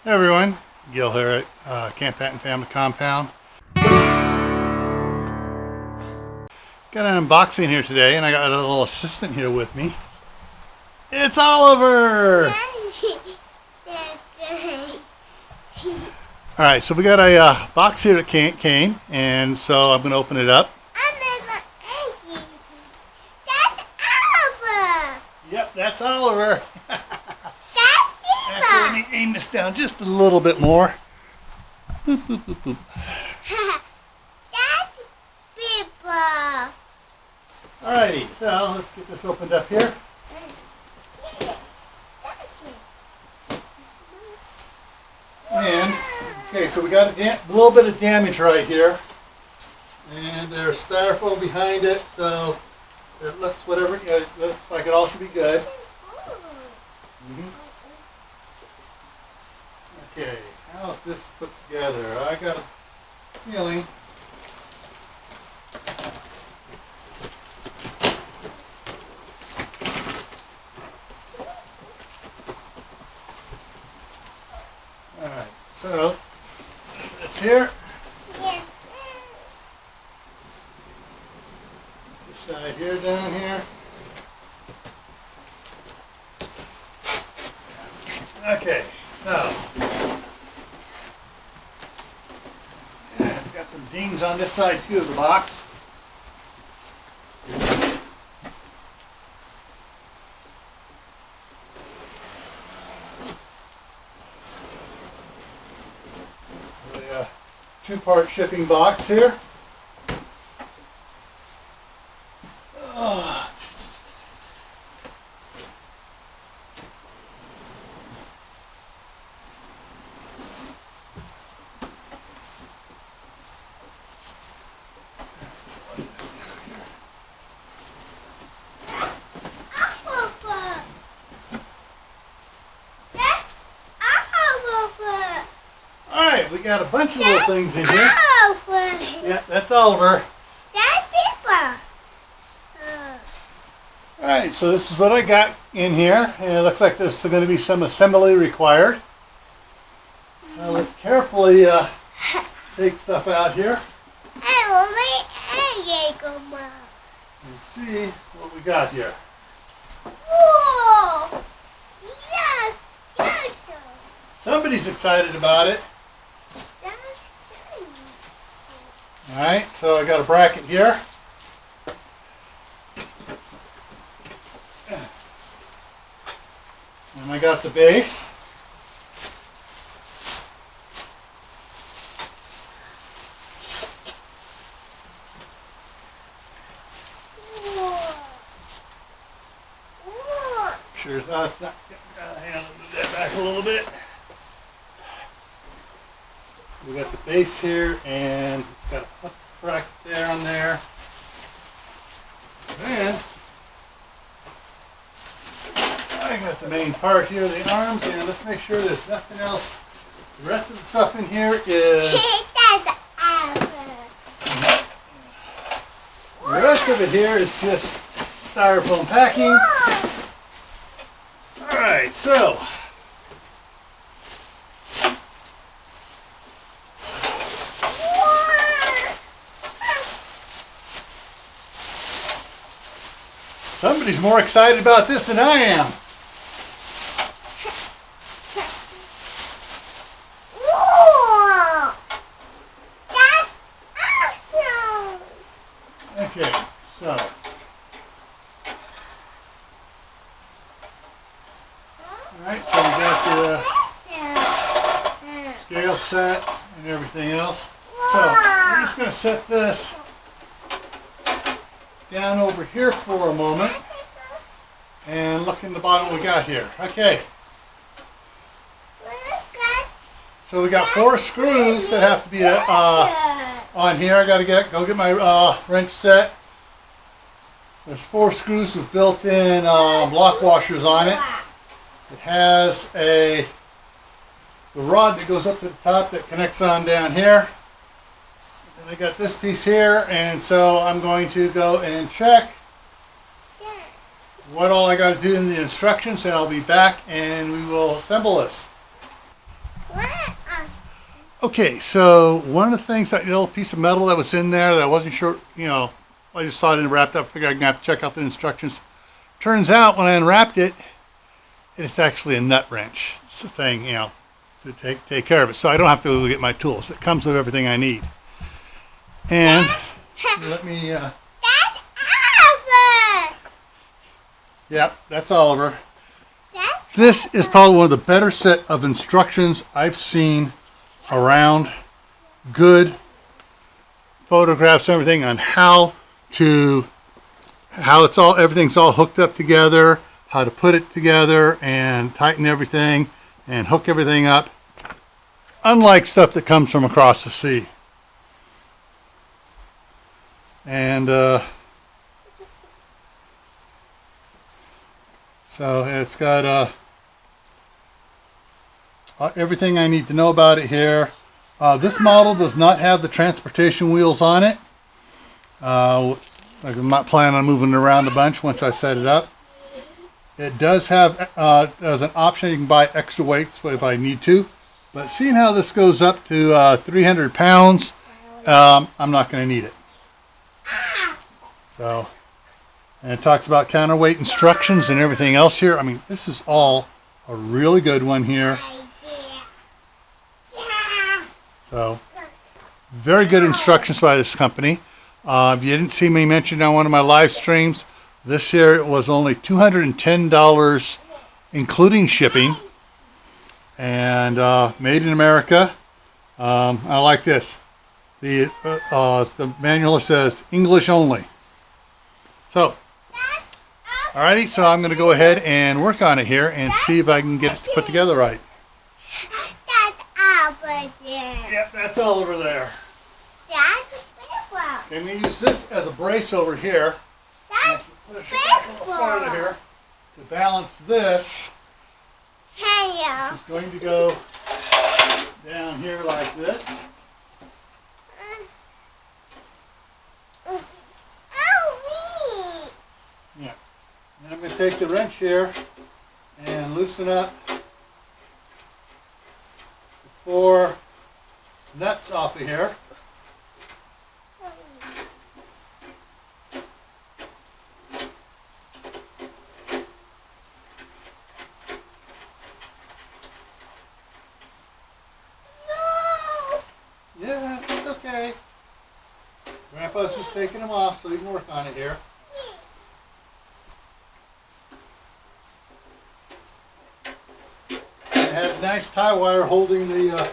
Hey everyone, Gil here at Camppatton Family Compound. Got an unboxing here today, and I got a little assistant here with me. It's Oliver! Alright, so we got a box here that came, and so I'm going to open it up. That's Oliver! Yep, that's Oliver. That's Let me aim this down just a little bit more. Boop, boop, boop, boop. That's Pippa. Alrighty, so let's get this opened up here. And, okay, so we got a little bit of damage right here. And there's styrofoam behind it, so it looks it looks like it all should be good. Okay, how's this put together? I got a feeling. Alright, so this here. This side here, down here. Okay, so it's got some dings on this side too of the box. A two-part shipping box here. Alright, we got a bunch of little things in here. Yeah, that's Oliver. That's Pippa. Alright, so this is what I got in here. And it looks like there's going to be some assembly required. Now let's carefully take stuff out here and see what we got here. Whoa! Yes! Somebody's excited about it. Alright, so I got a bracket here. And I got the base. Sure, that's not. Hang on, move that back a little bit. We got the base here, and it's got a bracket there on there. And I got the main part here, the arms, and let's make sure there's nothing else. The rest of the stuff in here is. The rest of it here is just styrofoam packing. Alright, so. Somebody's more excited about this than I am. Whoa! That's awesome! Okay, so. Alright, so we got the scale sets and everything else. So, we're just going to set this down over here for a moment and look in the bottom what we got here. Okay. So we got 4 screws that have to be on here. I got to go get my wrench set. There's 4 screws with built-in block washers on it. It has the rod that goes up to the top that connects on down here. And I got this piece here, and so I'm going to go and check what all I got to do in the instructions, and I'll be back and we will assemble this. What? Okay, so one of the things, that little piece of metal that was in there that I wasn't sure, I just saw it wrapped up. Figured I'm gonna have to check out the instructions. Turns out when I unwrapped it, it's actually a nut wrench. It's a thing, to take care of it. So I don't have to go get my tools. It comes with everything I need. And let me. That's Oliver. Yep, that's Oliver. That's This is probably one of the better set of instructions I've seen around. Good photographs and everything on how everything's all hooked up together, how to put it together and tighten everything and hook everything up. Unlike stuff that comes from across the sea. And so it's got everything I need to know about it here. This model does not have the transportation wheels on it. I'm not planning on moving it around a bunch once I set it up. It does have, as an option, you can buy extra weights if I need to. But seeing how this goes up to 300 pounds, I'm not going to need it. So, and it talks about counterweight instructions and everything else here. I mean, this is all a really good one here. So, very good instructions by this company. If you didn't see me mention on one of my live streams, this here it was only $210 including shipping, and made in America. I like this. The manual says English only. So, alrighty, so I'm going to go ahead and work on it here and see if I can get it put together right. That's Oliver. Yep, that's all over there. That's Pippa. I'm going to use this as a brace over here. That's Push it back a little farther here to balance this. Hello. It's going to go down here like this. Oh, me. Yeah. And I'm going to take the wrench here and loosen up the 4 nuts off of here. No. Yeah, it's okay. Grandpa's just taking them off so he can work on it here. I have a nice tie wire holding the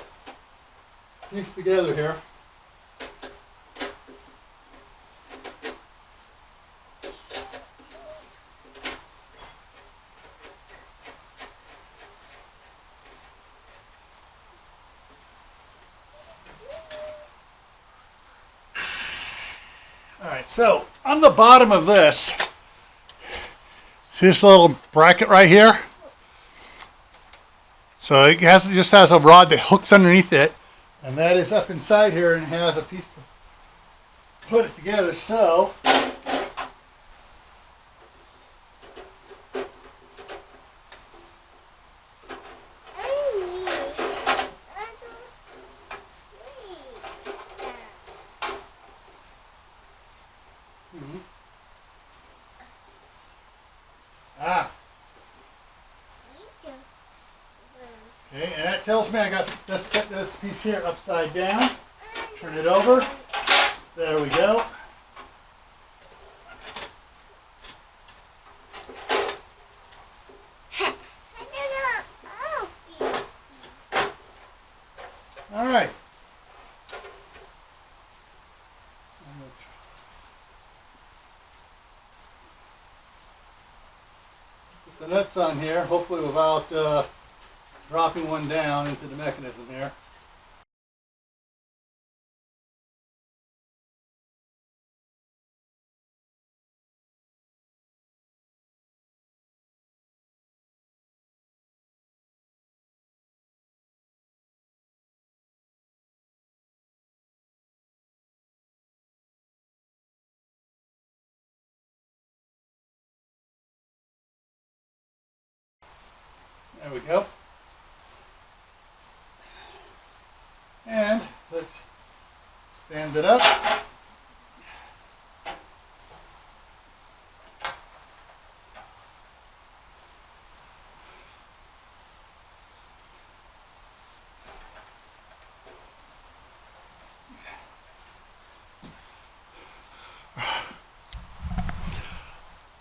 piece together here. Alright, so on the bottom of this, see this little bracket right here? So it just has a rod that hooks underneath it, and that is up inside here and has a piece to put it together. So okay, and that tells me I got this piece here upside down. Turn it over. There we go. All right. Put the nuts on here, hopefully without dropping one down into the mechanism here. There we go. And let's stand it up.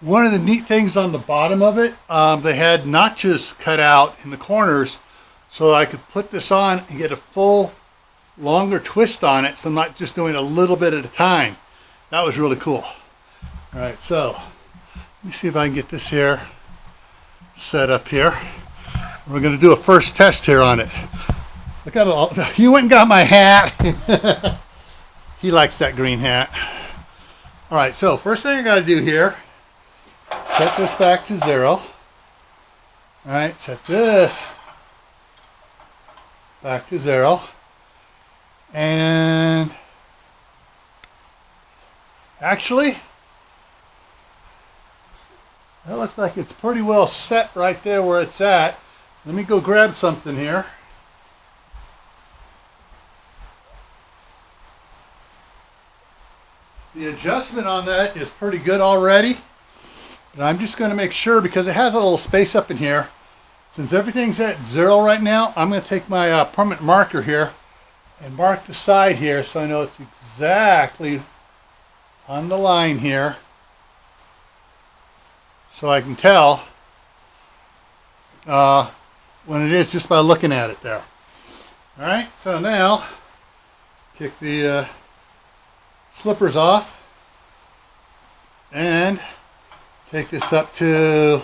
One of the neat things on the bottom of it, they had notches cut out in the corners so I could put this on and get a full, longer twist on it, so I'm not just doing a little bit at a time. That was really cool. All right, so let me see if I can get this here set up here. We're going to do a first test here on it. Look at all, you went and got my hat. He likes that green hat. All right, so first thing I got to do here, set this back to 0. All right, set this back to 0. And actually, that looks like it's pretty well set right there where it's at. Let me go grab something here. The adjustment on that is pretty good already. But I'm just going to make sure, because it has a little space up in here. Since everything's at 0 right now, I'm going to take my permanent marker here and mark the side here so I know it's exactly on the line here. So I can tell when it is just by looking at it there. Alright, so now kick the slippers off and take this up to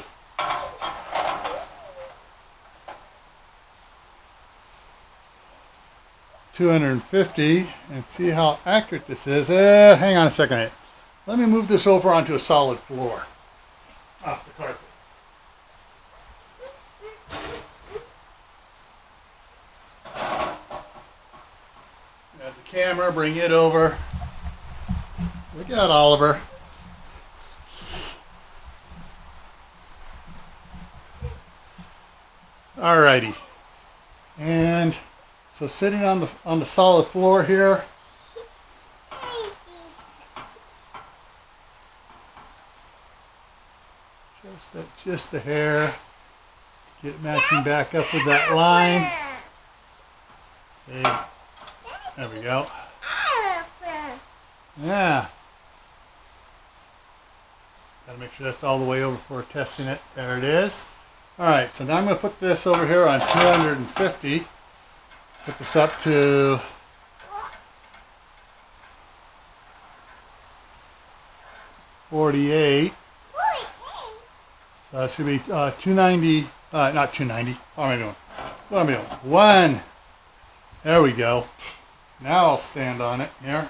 250 and see how accurate this is. Hang on a second. Let me move this over onto a solid floor off the carpet. Grab the camera, bring it over. Look out, Oliver. Alrighty, and so sitting on the solid floor here, just the hair, get it matching back up with that line. Okay, there we go. Yeah, gotta make sure that's all the way over before testing it. There it is. Alright, so now I'm going to put this over here on 250. Put this up to 48. So that should be 290, not 290. What am I doing? What am I doing? 1. There we go. Now I'll stand on it here.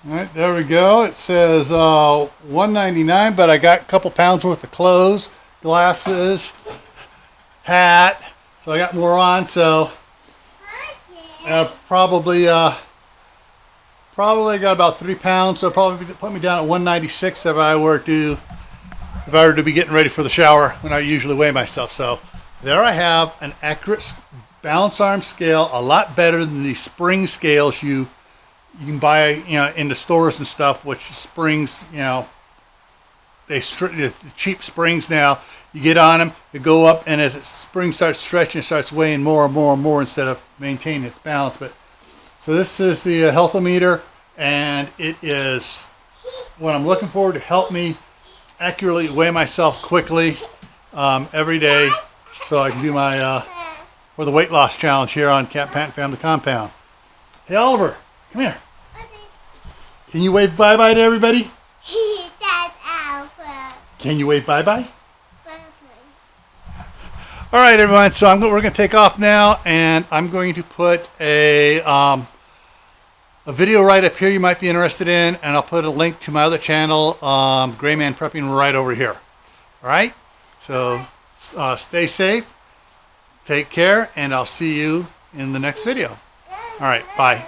Alright, there we go. It says $199, but I got a couple pounds worth of clothes, glasses, hat, so I got more on, so probably got about 3 pounds, so probably put me down at 196 if I were to be getting ready for the shower when I usually weigh myself. So there I have an accurate balance arm scale, a lot better than the spring scales you can buy, in the stores and stuff, which springs, the cheap springs now, you get on them, they go up, and as the spring starts stretching, it starts weighing more and more and more instead of maintaining its balance. But so this is the healthometer, and it is what I'm looking for to help me accurately weigh myself quickly every day, so I can do my for the weight loss challenge here on Camppatton Family Compound. Hey, Oliver, come here. Can you wave bye-bye to everybody? Can you wave bye-bye? All right, everyone. So we're going to take off now, and I'm going to put a video right up here you might be interested in, and I'll put a link to my other channel, Gray Man Prepping, right over here. All right. So stay safe, Take care, and I'll see you in the next video. All right, bye.